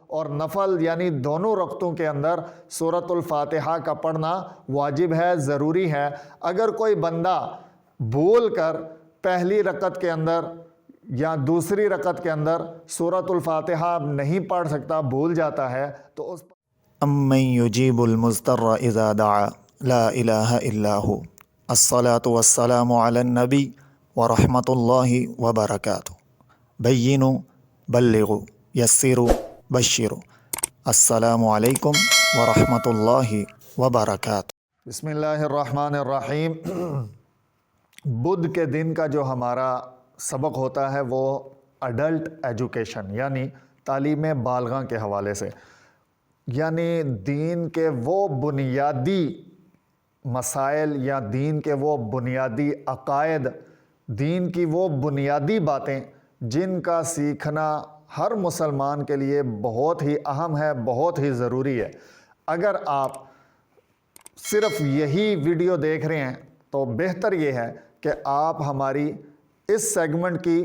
اور نفل یعنی دونوں رکعتوں کے اندر سورۃ الفاتحہ کا پڑھنا واجب ہے، ضروری ہے۔ اگر کوئی بندہ بھول کر پہلی رکعت کے اندر یا دوسری رکعت کے اندر سورۃ الفاتحہ نہیں پڑھ سکتا، بھول جاتا ہے، تو اس امن یجیب المضطر اذا دعا لا الہ الا ہو الصلاۃ والسلام علی النبی ورحمۃ اللہ وبرکاتہ بینوا بلغوا یسروا بشروا السلام علیکم ورحمۃ اللہ وبرکاتہ۔ بسم اللہ الرحمن الرحیم۔ بدھ کے دن کا جو ہمارا سبق ہوتا ہے وہ اڈلٹ ایجوکیشن یعنی تعلیم بالغاں کے حوالے سے، یعنی دین کے وہ بنیادی مسائل یا دین کے وہ بنیادی عقائد، دین کی وہ بنیادی باتیں جن کا سیکھنا ہر مسلمان کے لیے بہت ہی اہم ہے، بہت ہی ضروری ہے۔ اگر آپ صرف یہی ویڈیو دیکھ رہے ہیں تو بہتر یہ ہے کہ آپ ہماری اس سیگمنٹ کی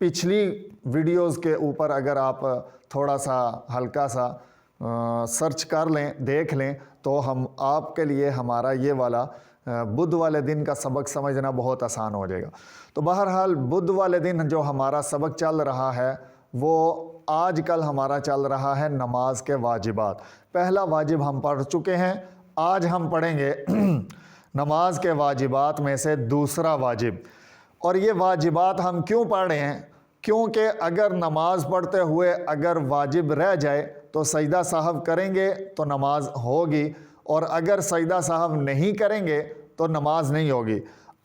پچھلی ویڈیوز کے اوپر اگر آپ تھوڑا سا ہلکا سا سرچ کر لیں، دیکھ لیں، تو آپ کے لیے ہمارا یہ والا بدھ والے دن کا سبق سمجھنا بہت آسان ہو جائے گا۔ تو بہرحال بدھ والے دن جو ہمارا سبق چل رہا ہے وہ آج کل ہمارا چل رہا ہے نماز کے واجبات۔ پہلا واجب ہم پڑھ چکے ہیں، آج ہم پڑھیں گے نماز کے واجبات میں سے دوسرا واجب۔ اور یہ واجبات ہم کیوں پڑھ رہے ہیں؟ کیونکہ اگر نماز پڑھتے ہوئے اگر واجب رہ جائے تو سجدہ سہو کریں گے تو نماز ہوگی، اور اگر سجدہ سہو نہیں کریں گے تو نماز نہیں ہوگی۔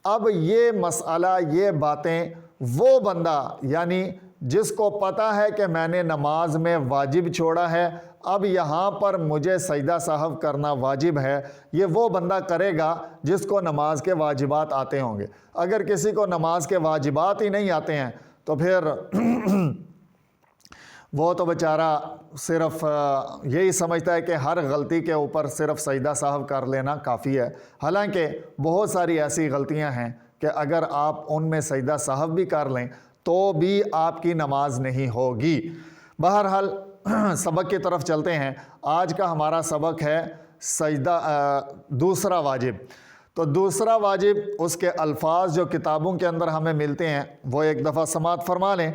اب یہ مسئلہ، یہ باتیں وہ بندہ یعنی جس کو پتہ ہے کہ میں نے نماز میں واجب چھوڑا ہے، اب یہاں پر مجھے سجدہ سہو کرنا واجب ہے، یہ وہ بندہ کرے گا جس کو نماز کے واجبات آتے ہوں گے۔ اگر کسی کو نماز کے واجبات ہی نہیں آتے ہیں تو پھر وہ تو بیچارہ صرف یہی سمجھتا ہے کہ ہر غلطی کے اوپر صرف سجدہ سہو کر لینا کافی ہے، حالانکہ بہت ساری ایسی غلطیاں ہیں کہ اگر آپ ان میں سجدہ سہو بھی کر لیں تو بھی آپ کی نماز نہیں ہوگی۔ بہرحال سبق کی طرف چلتے ہیں۔ آج کا ہمارا سبق ہے دوسرا واجب۔ تو دوسرا واجب، اس کے الفاظ جو کتابوں کے اندر ہمیں ملتے ہیں وہ ایک دفعہ سماعت فرما لیں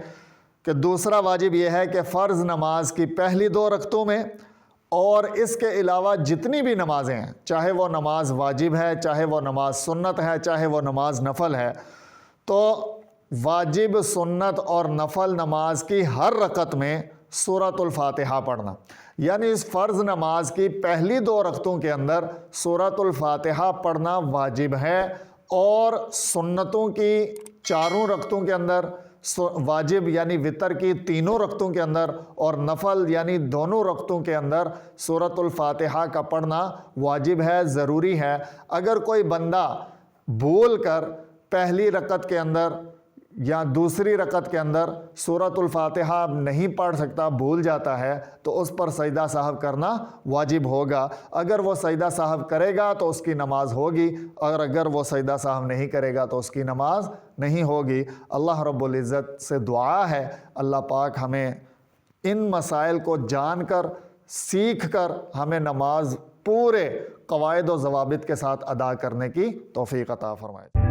کہ دوسرا واجب یہ ہے کہ فرض نماز کی پہلی 2 رکعتوں میں اور اس کے علاوہ جتنی بھی نمازیں ہیں، چاہے وہ نماز واجب ہے، چاہے وہ نماز سنت ہے، چاہے وہ نماز نفل ہے، تو واجب، سنت اور نفل نماز کی ہر رکعت میں سورۃ الفاتحہ پڑھنا، یعنی اس فرض نماز کی پہلی 2 رکعتوں کے اندر سورۃ الفاتحہ پڑھنا واجب ہے، اور سنتوں کی 4 رکعتوں کے اندر، واجب یعنی وتر کی 3 رکعتوں کے اندر، اور نفل یعنی دونوں رکعتوں کے اندر سورۃ الفاتحہ کا پڑھنا واجب ہے، ضروری ہے۔ اگر کوئی بندہ بھول کر پہلی رکعت کے اندر یا دوسری رکعت کے اندر سورۃ الفاتحہ نہیں پڑھ سکتا، بھول جاتا ہے، تو اس پر سجدہ سہو کرنا واجب ہوگا۔ اگر وہ سجدہ سہو کرے گا تو اس کی نماز ہوگی، اور اگر وہ سجدہ سہو نہیں کرے گا تو اس کی نماز نہیں ہوگی۔ اللہ رب العزت سے دعا ہے اللہ پاک ہمیں ان مسائل کو جان کر، سیکھ کر ہمیں نماز پورے قواعد و ضوابط کے ساتھ ادا کرنے کی توفیق عطا فرمائے۔